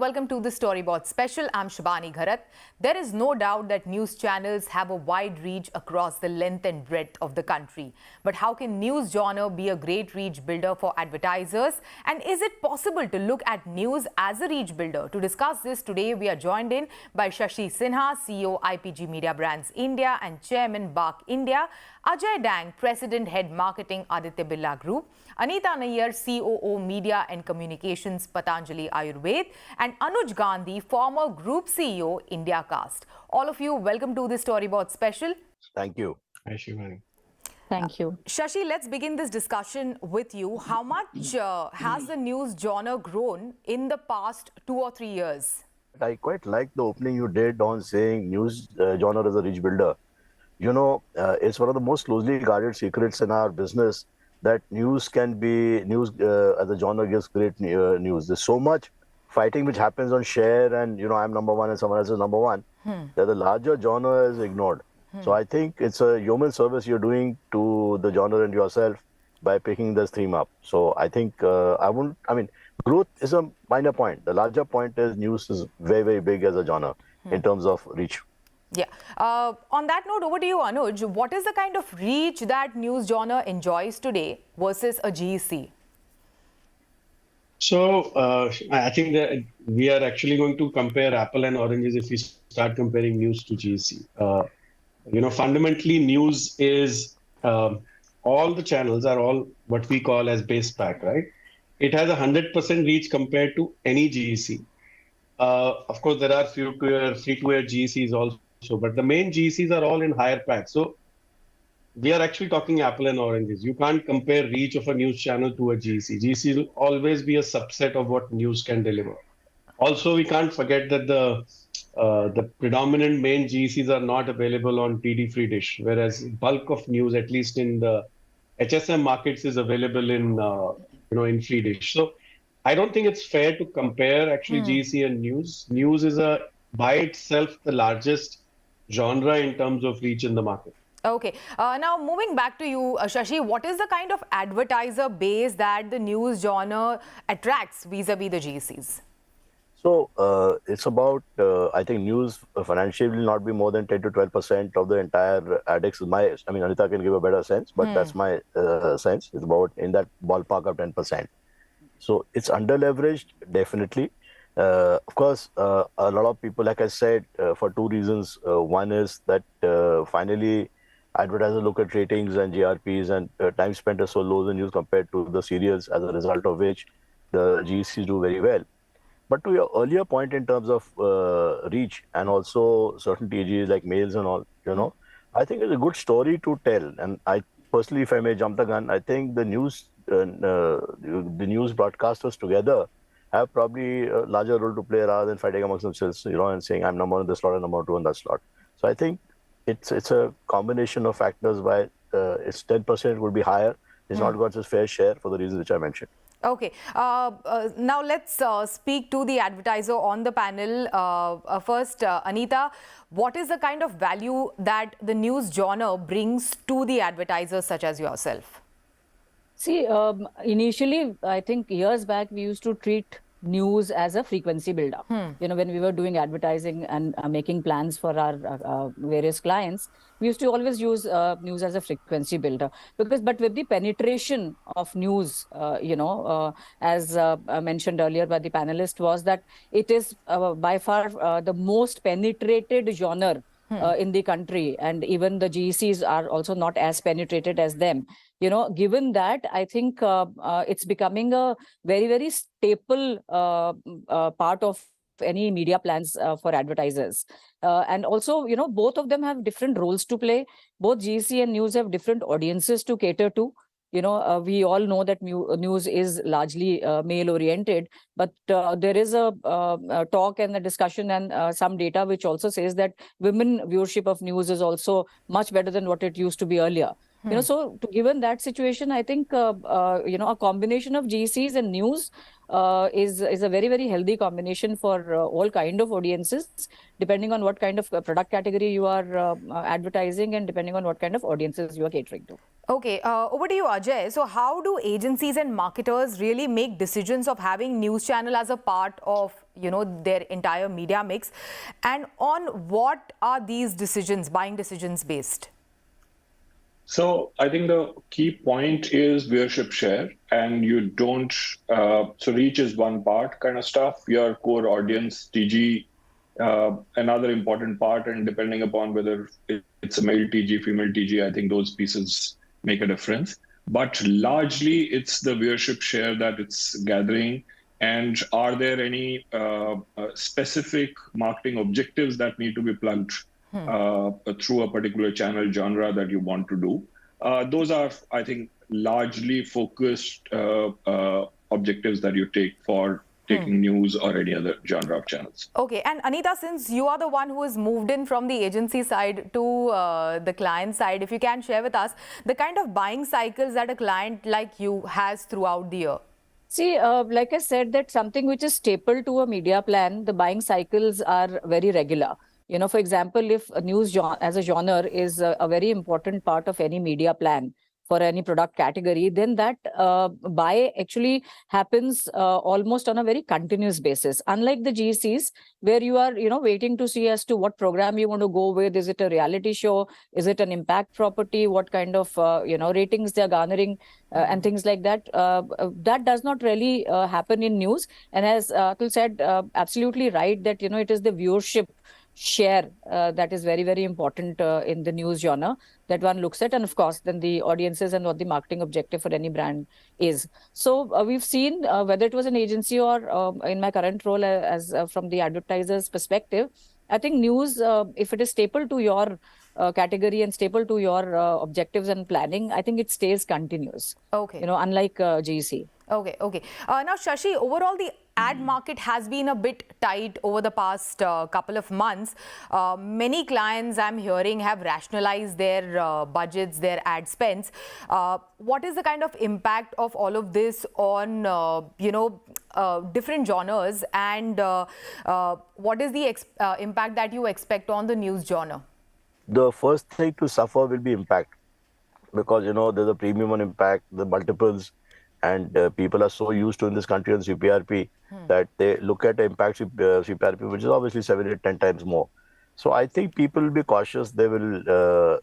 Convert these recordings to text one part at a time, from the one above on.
welcome to the Storyboard special. I'm Shabani Gharat. There is no doubt that news channels have a wide reach across the length and breadth of the country. But how can news genre be a great reach builder for advertisers? And is it possible to look at news as a reach builder? To discuss this today, we are joined in by Shashi Sinha, CEO IPG Media Brands India and Chairman BARC India, Ajay Dang, President Head Marketing Aditya Birla Group, Anita Nayyar, COO Media and Communications Patanjali Ayurved, and Anuj Gandhi, former Group CEO India Cast. All of you, welcome to the Storyboard special. Thank you. Hi, Shivani. Thank you. Shashi, let's begin this discussion with you. How much has the news genre grown in the past 2 or 3 years? I quite like the opening you did on saying news genre as a reach builder. You know, it's one of the most closely guarded secrets in our business that news can be, as a genre gives great news. There's so much fighting which happens on share and, you know, I'm number one and someone else is number one, that the larger genre is ignored. So I think it's a human service you're doing to the genre and yourself by picking this theme up. So I think, growth is a minor point. The larger point is news is very, very big as a genre in terms of reach. Yeah. On that note, over to you, Anuj. What is the kind of reach that news genre enjoys today versus a GEC? So I think that we are actually going to compare apple and oranges if we start comparing news to GEC. Fundamentally, news is all the channels are all what we call as base pack, right? It has 100% reach compared to any GEC. Of course, there are free-to-air GECs also. But the main GCs are all in higher packs. So we are actually talking apple and oranges. You can't compare reach of a news channel to a GC. GC will always be a subset of what news can deliver. Also, we can't forget that the predominant main GCs are not available on TD free dish, whereas bulk of news, at least in the HSM markets, is available in free dish. So I don't think it's fair to compare actually GC and news. News is by itself the largest genre in terms of reach in the market. Okay. Now, moving back to you, Shashi, what is the kind of advertiser base that the news genre attracts vis-a-vis the GCs? So it's about, I think news financially will not be more than 10 to 12% of the entire ADEX. Anita can give a better sense, but that's my sense. It's about in that ballpark of 10%. So it's under-leveraged, definitely. Of course, a lot of people, like I said, for two reasons. One is that finally advertisers look at ratings and GRPs, and time spent is so low in news compared to the serials, as a result of which the GCs do very well. But to your earlier point in terms of reach and also certain TGs like mails and all, I think it's a good story to tell. And I personally, if I may jump the gun, I think the news broadcasters together have probably a larger role to play rather than fighting amongst themselves, and saying I'm number one in this slot and number two in that slot. So I think it's a combination of factors why its 10% would be higher. It's not got its fair share for the reasons which I mentioned. Okay. Now let's speak to the advertiser on the panel. First, Anita, what is the kind of value that the news genre brings to the advertisers such as yourself? See, initially, I think years back, we used to treat news as a frequency builder. When we were doing advertising and making plans for our various clients, we used to always use news as a frequency builder. But with the penetration of news, as mentioned earlier by the panelist, was that it is by far the most penetrated genre in the country, and even the GECs are also not as penetrated as them. Given that, I think it's becoming a very, very staple part of any media plans for advertisers. And also, both of them have different roles to play. Both GEC and news have different audiences to cater to. We all know that news is largely male-oriented, but there is a talk and a discussion and some data which also says that women viewership of news is also much better than what it used to be earlier. So given that situation, I think a combination of GCs and news is a very, very healthy combination for all kind of audiences, depending on what kind of product category you are advertising and depending on what kind of audiences you are catering to. Okay, over to you, Ajay. So how do agencies and marketers really make decisions of having news channel as a part of, their entire media mix? And on what are these decisions, buying decisions based? So I think the key point is viewership share, and you don't, so reach is one part kind of stuff, your core audience, TG, another important part, and depending upon whether it's a male TG, female TG, I think those pieces make a difference. But largely, it's the viewership share that it's gathering. And are there any specific marketing objectives that need to be plugged through a particular channel genre that you want to do? Those are, I think, largely focused objectives that you take for taking news or any other genre of channels. Okay, and Anita, since you are the one who has moved in from the agency side to the client side, if you can share with us the kind of buying cycles that a client like you has throughout the year. See, like I said, that something which is staple to a media plan, the buying cycles are very regular. For example, if a news as a genre is a very important part of any media plan for any product category, then that buy actually happens almost on a very continuous basis. Unlike the GCs, where you are, waiting to see as to what program you want to go with. Is it a reality show? Is it an impact property? What kind of, ratings they're garnering and things like that. That does not really happen in news. And as Atul said, absolutely right that, it is the viewership share that is very, very important in the news genre that one looks at, and of course then the audiences and what the marketing objective for any brand is. So we've seen whether it was an agency or in my current role as from the advertisers perspective, I think news, if it is staple to your category and staple to your objectives and planning, I think it stays continuous. Okay. Unlike GC. Okay. Now, Shashi, overall, the ad market has been a bit tight over the past couple of months. Many clients, I'm hearing, have rationalized their budgets, their ad spends. What is the kind of impact of all of this on, different genres, and what is the impact that you expect on the news genre? The first thing to suffer will be impact, because there's a premium on impact, the multiples, and people are so used to in this country on CPRP that they look at the impact CPRP, which is obviously 7, 8, 10 times more. So I think people will be cautious. They will.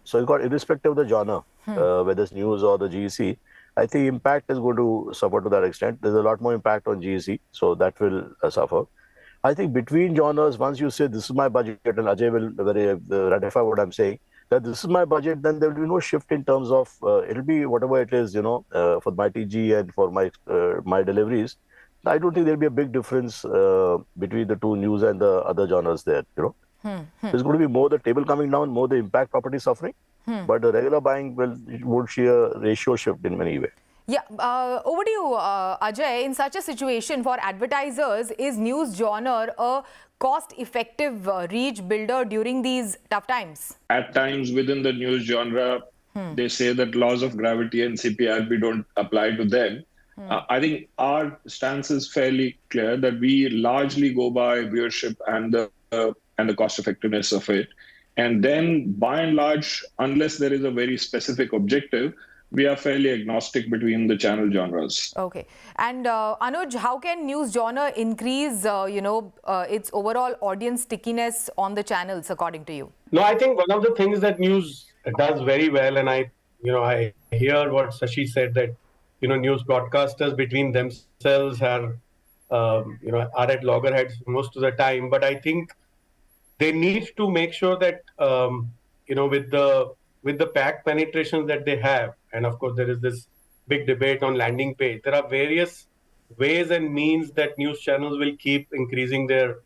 So it's got, irrespective of the genre, whether it's news or the GEC, I think impact is going to suffer to that extent. There's a lot more impact on GEC, so that will suffer. I think between genres, once you say this is my budget, and Ajay will very ratify what I'm saying, that this is my budget, then there will be no shift in terms of it'll be whatever it is, for my TG and for my deliveries. I don't think there'll be a big difference between the two news and the other genres there. There's going to be more the table coming down, more the impact property suffering, but the regular buying won't see a ratio shift in many ways. Yeah, over to you, Ajay. In such a situation for advertisers, is news genre a cost-effective reach builder during these tough times? At times within the news genre, they say that laws of gravity and CPRP don't apply to them. I think our stance is fairly clear that we largely go by viewership and the cost effectiveness of it. And then by and large, unless there is a very specific objective, we are fairly agnostic between the channel genres. Okay. And Anuj, how can news genre increase, its overall audience stickiness on the channels, according to you? No, I think one of the things that news does very well, and I hear what Shashi said, that news broadcasters between themselves are at loggerheads most of the time. But I think they need to make sure that with the pack penetration that they have, and of course there is this big debate on landing page, there are various ways and means that news channels will keep increasing their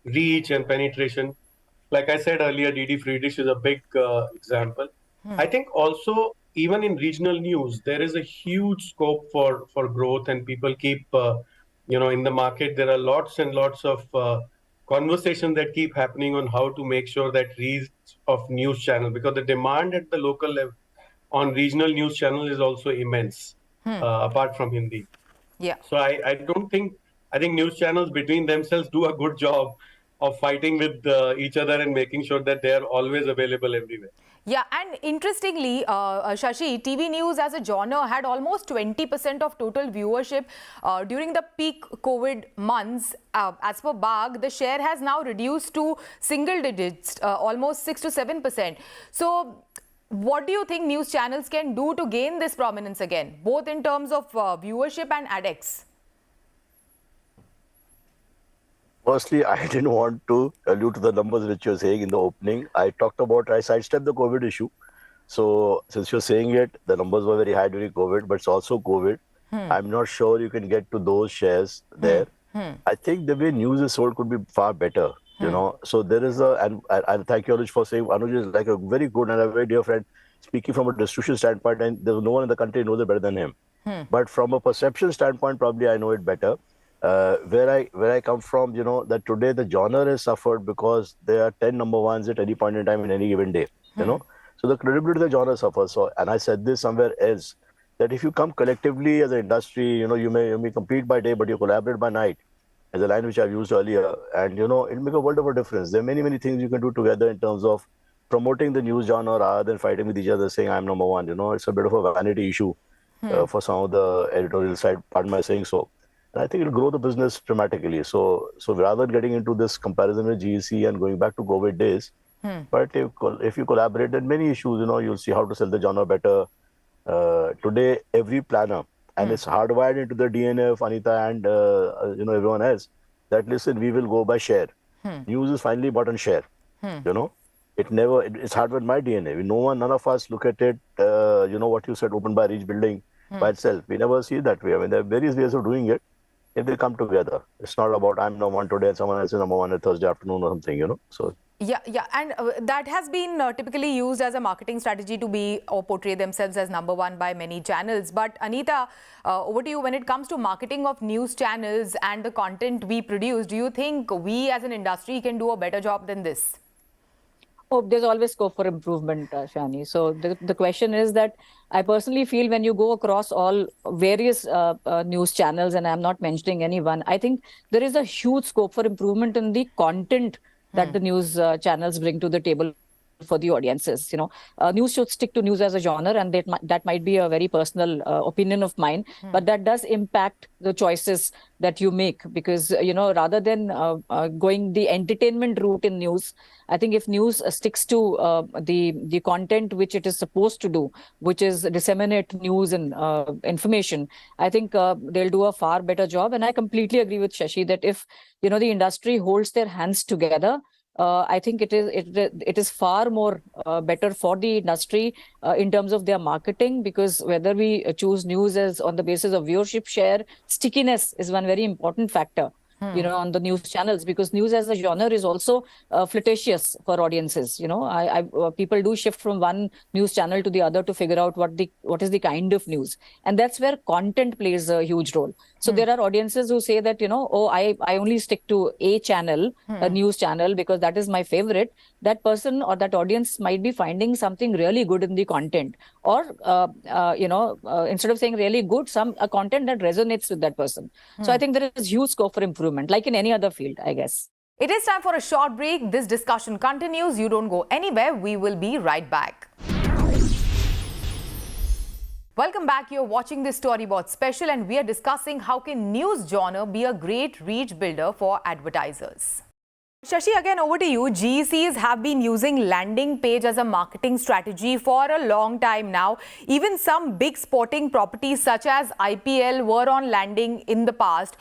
reach and penetration. Like I said earlier, DD Friedrich is a big example. I think also even in regional news, there is a huge scope for growth, and people keep, in the market, there are lots and lots of conversations that keep happening on how to make sure that reach of news channel, because the demand at the local level on regional news channel is also immense, apart from Hindi. Yeah. So I think news channels between themselves do a good job of fighting with each other and making sure that they are always available everywhere. Yeah, and interestingly, Shashi, TV news as a genre had almost 20% of total viewership during the peak COVID months. As per BAG, the share has now reduced to single digits, almost 6 to 7%. So, what do you think news channels can do to gain this prominence again, both in terms of viewership and ADEX? Firstly, I didn't want to allude to the numbers which you're saying in the opening. I sidestepped the COVID issue. So since you're saying it, the numbers were very high during COVID, but it's also COVID. I'm not sure you can get to those shares there. I think the way news is sold could be far better, you know. So there is and thank you, Anuj, for saying Anuj is like a very good and a very dear friend, speaking from a distribution standpoint, and there's no one in the country who knows it better than him. But from a perception standpoint, probably I know it better. Where I come from, you know, that today the genre has suffered because there are 10 number ones at any point in time in any given day, you know. So the credibility of the genre suffers. So, and I said this somewhere else, that if you come collectively as an industry, you know, you may compete by day, but you collaborate by night, as a line which I've used earlier, and you know, it'll make a world of a difference. There are many things you can do together in terms of promoting the news genre rather than fighting with each other, saying I'm number one. You know, it's a bit of a vanity issue for some of the editorial side, pardon my saying so. And I think it'll grow the business dramatically. So rather than getting into this comparison with GEC and going back to COVID days, but if you collaborate in many issues, you know, you'll see how to sell the genre better. Today, every planner, and it's hardwired into the DNA of Anita and you know, everyone else, that listen, we will go by share. News is finally bought on share. You know, it's hardwired in my DNA. None of us look at it. You know what you said, open by reach building by itself. We never see it that way. I mean, there are various ways of doing it. If they come together, it's not about I'm number one today and someone else is number one on Thursday afternoon or something, you know. So yeah, and that has been typically used as a marketing strategy to be or portray themselves as number one by many channels. But Anita, over to you. When it comes to marketing of news channels and the content we produce, do you think we as an industry can do a better job than this? Oh, there's always scope for improvement, Shani. So the question is that I personally feel when you go across all various news channels, and I'm not mentioning any one, I think there is a huge scope for improvement in the content that the news channels bring to the table for the audiences. You know, news should stick to news as a genre, and that might be a very personal opinion of mine, but that does impact the choices that you make, because you know, rather than going the entertainment route in news, I think if news sticks to the content which it is supposed to do, which is disseminate news and information, I think they'll do a far better job. And I completely agree with Shashi that if, you know, the industry holds their hands together, I think it is far more better for the industry in terms of their marketing, because whether we choose news as on the basis of viewership share, stickiness is one very important factor. You know, on the news channels, because news as a genre is also flirtatious for audiences. You know, people do shift from one news channel to the other to figure out what is the kind of news, and that's where content plays a huge role. So there are audiences who say that, you know, oh, I only stick to a channel, a news channel, because that is my favorite. That person or that audience might be finding something really good in the content, or you know, instead of saying really good, a content that resonates with that person. So I think there is huge scope for improvement, like in any other field, I guess. It is time for a short break. This discussion continues. You don't go anywhere. We will be right back. Welcome back. You're watching this Storyboard special, and we are discussing how can news genre be a great reach builder for advertisers. Shashi, again over to you. GECs have been using landing page as a marketing strategy for a long time now. Even some big sporting properties such as IPL were on landing in the past.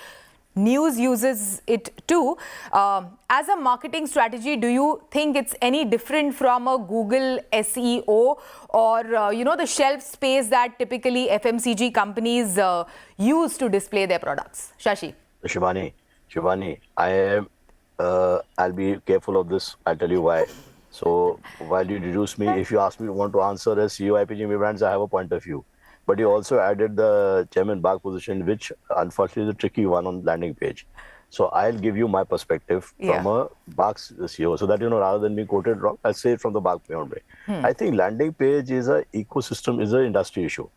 News uses it too. As a marketing strategy, do you think it's any different from a Google SEO or, you know, the shelf space that typically FMCG companies use to display their products? Shashi. Shivani, I am, I'll be careful of this. I'll tell you why. So while you introduce me, if you ask me to want to answer as CEO IPG brands, I have a point of view. But you also added the chairman BAG position, which unfortunately is a tricky one on landing page. So I'll give you my perspective from a BAG CEO, so that, you know, rather than being quoted wrong, I'll say it from the BAG way. I think landing page is an ecosystem, is an industry issue.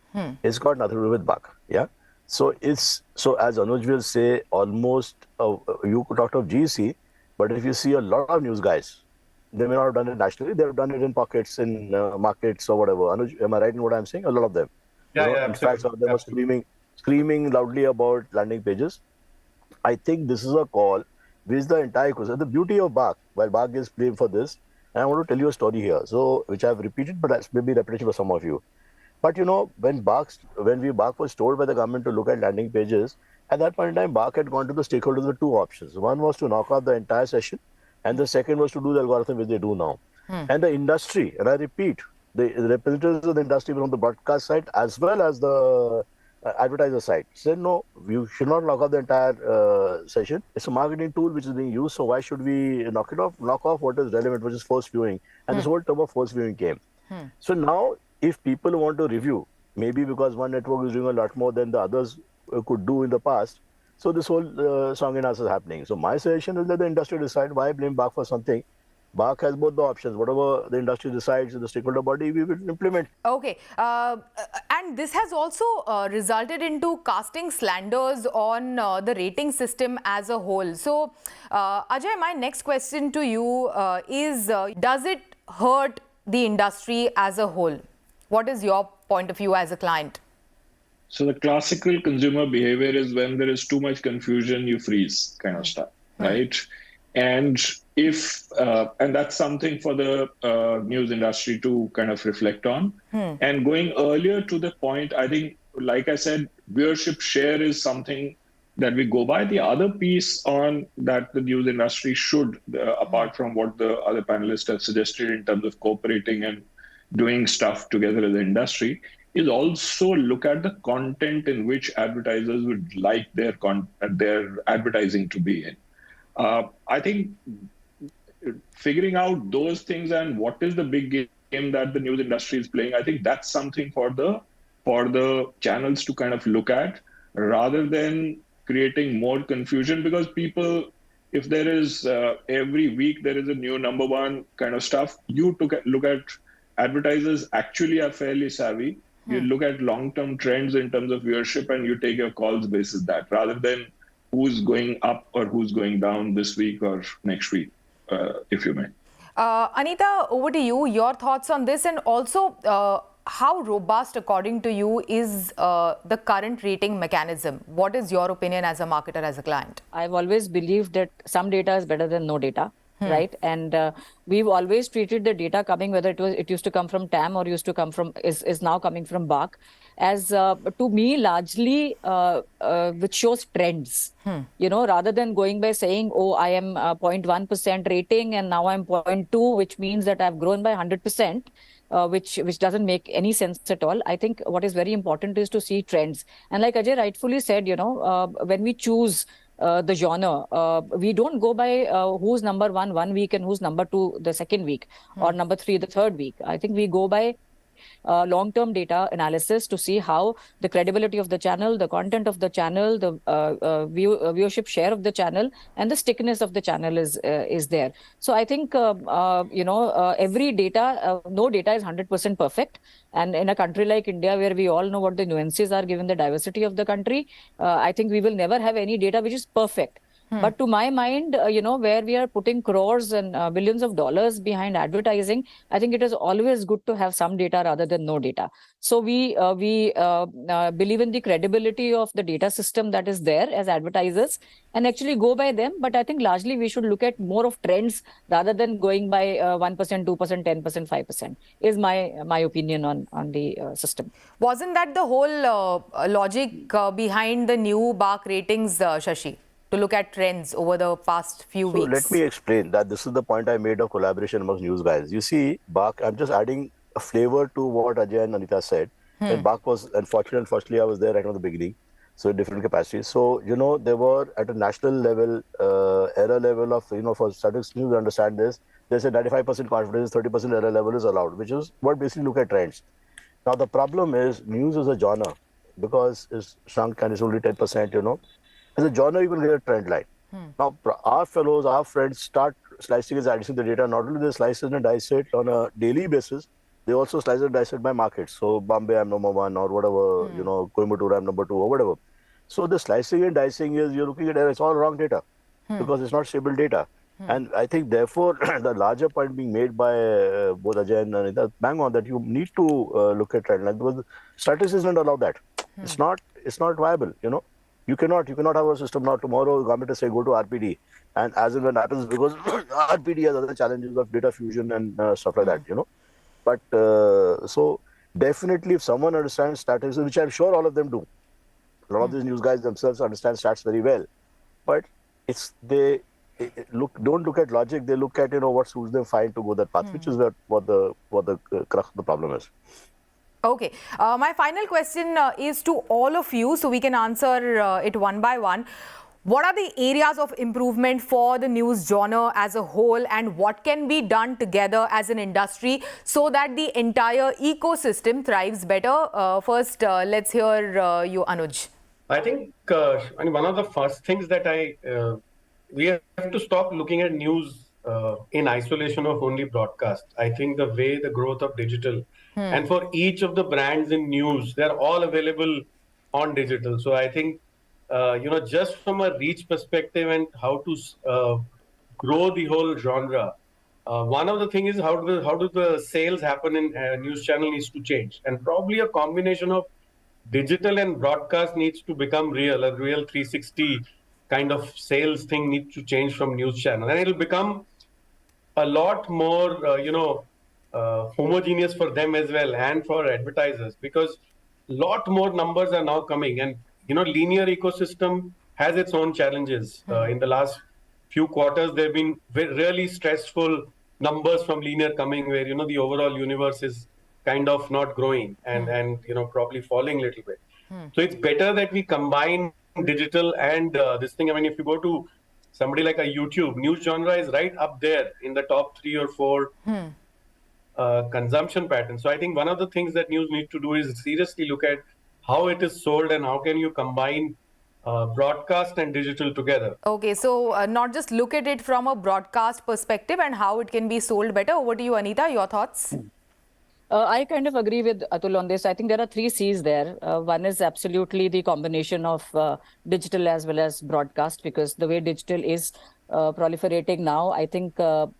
It's got nothing to do with BAG. Yeah. So as Anuj will say, almost you could talk of GC, but if you see a lot of news guys, They may not have done it nationally. They have done it in pockets, in markets or whatever. Anuj, am I right in what I'm saying? A lot of them. Yeah, In fact, some of them absolutely. are screaming loudly about landing pages. I think this is a call which the entire ecosystem. The beauty of BARC, while BARC gets blamed for this, and I want to tell you a story here. So, which I've repeated, but that's maybe repetition for some of you. But when BARC was told by the government to look at landing pages, at that point in time, BARC had gone to the stakeholders with two options. One was to knock off the entire session, and the second was to do the algorithm which they do now. And the industry, and I repeat, the representatives of the industry from the broadcast side as well as the advertiser side said, no, you should not knock off the entire session. It's a marketing tool which is being used, so why should we knock it off? Knock off what is relevant, which is forced viewing. And this whole term of forced viewing came. So now, if people want to review, maybe because one network is doing a lot more than the others could do in the past, so this whole song and dance is happening. So my suggestion is let the industry decide. Why blame BARC for something? BARC has both the options. Whatever the industry decides in the stakeholder body, we will implement. Okay, and this has also resulted into casting slanders on the rating system as a whole. So, Ajay, my next question to you is, does it hurt the industry as a whole? What is your point of view as a client? So the classical consumer behavior is when there is too much confusion, you freeze kind of stuff, right? And and that's something for the news industry to kind of reflect on. And going earlier to the point, I think, like I said, viewership share is something that we go by. The other piece on that the news industry should, apart from what the other panelists have suggested in terms of cooperating and doing stuff together as an industry, is also look at the content in which advertisers would like their advertising to be in. I think figuring out those things and what is the big game that the news industry is playing, I think that's something for the channels to kind of look at, rather than creating more confusion. Because people, if there is every week there is a new number one kind of stuff, you look at advertisers actually are fairly savvy. You look at long-term trends in terms of viewership and you take your calls basis that, rather than who's going up or who's going down this week or next week, if you may. Anita, over to you. Your thoughts on this, and also how robust, according to you, is the current rating mechanism? What is your opinion as a marketer, as a client? I've always believed that some data is better than no data. Right, and we've always treated the data coming, whether it used to come from TAM or used to come from is now coming from BARC, as to me largely which shows trends. Rather than going by saying, oh, I am 0.1% rating and now I'm 0.2, which means that I've grown by 100%. Which doesn't make any sense at all. I think what is very important is to see trends. And like Ajay rightfully said, when we choose the genre, we don't go by who's number one week and who's number two the second week, or number three the third week. I think we go by long-term data analysis to see how the credibility of the channel, the content of the channel, the viewership share of the channel, and the stickiness of the channel is there. So I think every data, no data is 100% perfect. And in a country like India, where we all know what the nuances are given the diversity of the country, I think we will never have any data which is perfect. But to my mind, where we are putting crores and billions of dollars behind advertising, I think it is always good to have some data rather than no data. So we believe in the credibility of the data system that is there as advertisers and actually go by them. But I think largely we should look at more of trends rather than going by 1%, 2%, 10%, 5%, is my opinion on the system. Wasn't that the whole logic behind the new BARC ratings, Shashi? To look at trends over the past few weeks? So let me explain that this is the point I made of collaboration amongst news guys. You see, BARC, I'm just adding a flavor to what Ajay and Anita said. And BARC was, unfortunately, I was there right from the beginning, so in different capacities. So, there were at a national level, error level of, for statistics news, understand this, there's a 95% confidence, 30% error level is allowed, which is what basically look at trends. Now, the problem is news is a genre because it's shrunk and it's only 10%, As a genre, you can get a trend line. Now, our fellows, our friends start slicing and dicing the data. Not only they slice it and dice it on a daily basis, they also slice and dice it by markets. So, Bombay, I'm number one, or whatever, Coimbatore, I'm number two, or whatever. So, the slicing and dicing is, you're looking at it's all wrong data because it's not stable data. And I think, therefore, the larger point being made by both Ajay and Anita, bang on, that you need to look at trend line, because statistics doesn't allow that. It's not viable. You cannot have a system now. Tomorrow, the government will say go to RPD, and as and when happens, because RPD has other challenges of data fusion and stuff like that. But so definitely, if someone understands statistics, which I'm sure all of them do, a lot of these news guys themselves understand stats very well, but don't look at logic. They look at what suits them fine to go that path, which is what the crux of the problem is. Okay, my final question is to all of you, so we can answer it one by one. What are the areas of improvement for the news genre as a whole, and what can be done together as an industry so that the entire ecosystem thrives better? First, let's hear you, Anuj. I think one of the first things that we have to stop looking at news in isolation of only broadcast. I think the way the growth of digital, and for each of the brands in news, they're all available on digital. So I think, just from a reach perspective and how to grow the whole genre, one of the things is how do the sales happen in news channel needs to change, and probably a combination of digital and broadcast needs to become real. A real 360 kind of sales thing needs to change from news channel, and it'll become a lot more homogeneous for them as well, and for advertisers, because a lot more numbers are now coming, and linear ecosystem has its own challenges. In the last few quarters, there have been really stressful numbers from linear coming, where the overall universe is kind of not growing and probably falling a little bit. So it's better that we combine digital and this thing. I mean, if you go to somebody like a YouTube, news genre is right up there in the top 3 or 4 consumption patterns. So I think one of the things that news need to do is seriously look at how it is sold and how can you combine broadcast and digital together. Okay, so not just look at it from a broadcast perspective and how it can be sold better. Over to you, Anita, your thoughts? I kind of agree with Atul on this. I think there are 3 C's there. One is absolutely the combination of digital as well as broadcast, because the way digital is proliferating now, I think the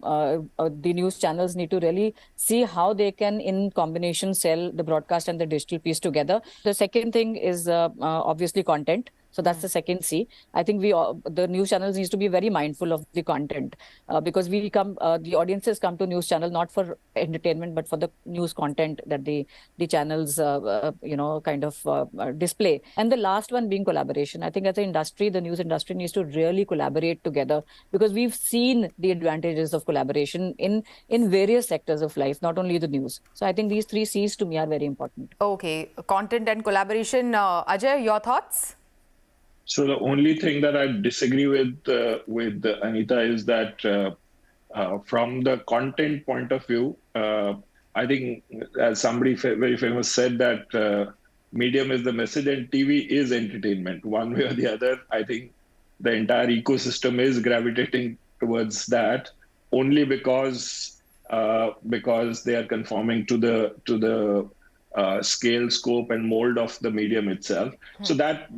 news channels need to really see how they can, in combination, sell the broadcast and the digital piece together. The second thing is obviously content. So that's the second C. I think the news channels needs to be very mindful of the content, because the audiences come to news channel not for entertainment but for the news content that the channels kind of display. And the last one being collaboration. I think as an industry, the news industry needs to really collaborate together, because we've seen the advantages of collaboration in various sectors of life, not only the news. So I think these 3 C's to me are very important. Okay, content and collaboration. Ajay, your thoughts? So the only thing that I disagree with Anita is that from the content point of view, I think, as somebody very famous said, that medium is the message and TV is entertainment. One way or the other, I think the entire ecosystem is gravitating towards that, only because they are conforming to the scale, scope, and mold of the medium itself. So that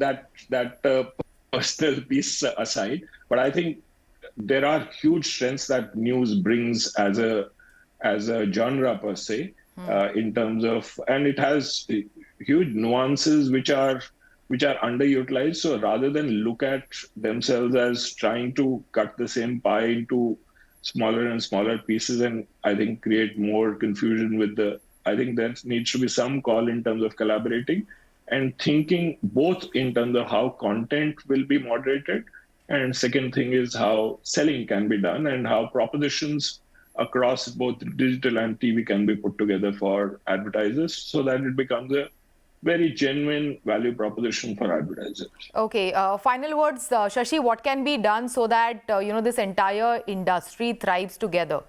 personal piece aside, but I think there are huge strengths that news brings as a genre per se, in terms of, and it has huge nuances which are underutilized. So rather than look at themselves as trying to cut the same pie into smaller and smaller pieces, and I think create more confusion I think there needs to be some call in terms of collaborating and thinking both in terms of how content will be moderated, and second thing is how selling can be done and how propositions across both digital and TV can be put together for advertisers, so that it becomes a very genuine value proposition for advertisers. Okay, final words, Shashi, what can be done so that this entire industry thrives together?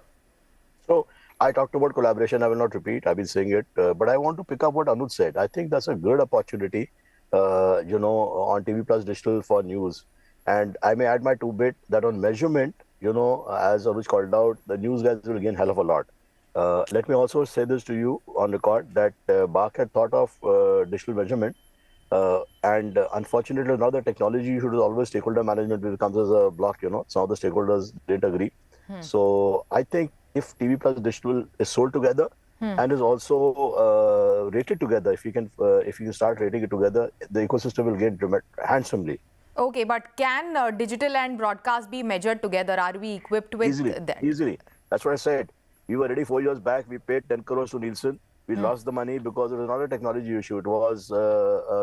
So I talked about collaboration. I will not repeat. I've been saying it, but I want to pick up what Anuj said. I think that's a good opportunity, on TV plus digital for news. And I may add my 2 bit that on measurement, as Anuj called out, the news guys will gain hell of a lot. Let me also say this to you on record that BARC had thought of digital measurement, and unfortunately now the technology issue is always stakeholder management, which comes as a block. Some of the stakeholders didn't agree. So I think if TV plus digital is sold together and is also rated together, if you can start rating it together, the ecosystem will gain handsomely. Okay, but can digital and broadcast be measured together? Are we equipped with that? Easily. That's what I said. We were ready 4 years back. We paid 10 crores to Nielsen. We lost the money because it was not a technology issue. It was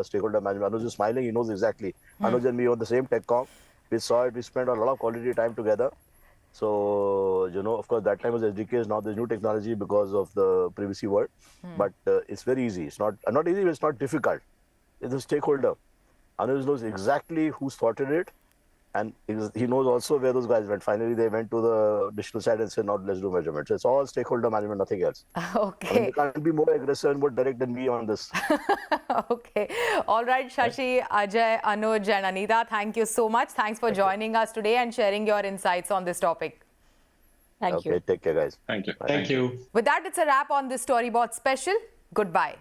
stakeholder management. Anuj is smiling. He knows exactly. Anuj and me on the same tech com. We saw it. We spent a lot of quality time together. So, of course, that time was SDKs. Now there's new technology because of the privacy world. But it's very easy. It's not easy, but it's not difficult. It's a stakeholder. Anuj knows exactly who spotted it. And he knows also where those guys went. Finally, they went to the digital side and said, now let's do measurements. So it's all stakeholder management, nothing else. Okay. You can't be more aggressive and more direct than me on this. Okay. All right, Shashi, Ajay, Anuj and Anita, thank you so much. Thanks for joining us today and sharing your insights on this topic. Thank you. Okay, take care, guys. Thank you. Thank you. With that, it's a wrap on this Storyboard special. Goodbye.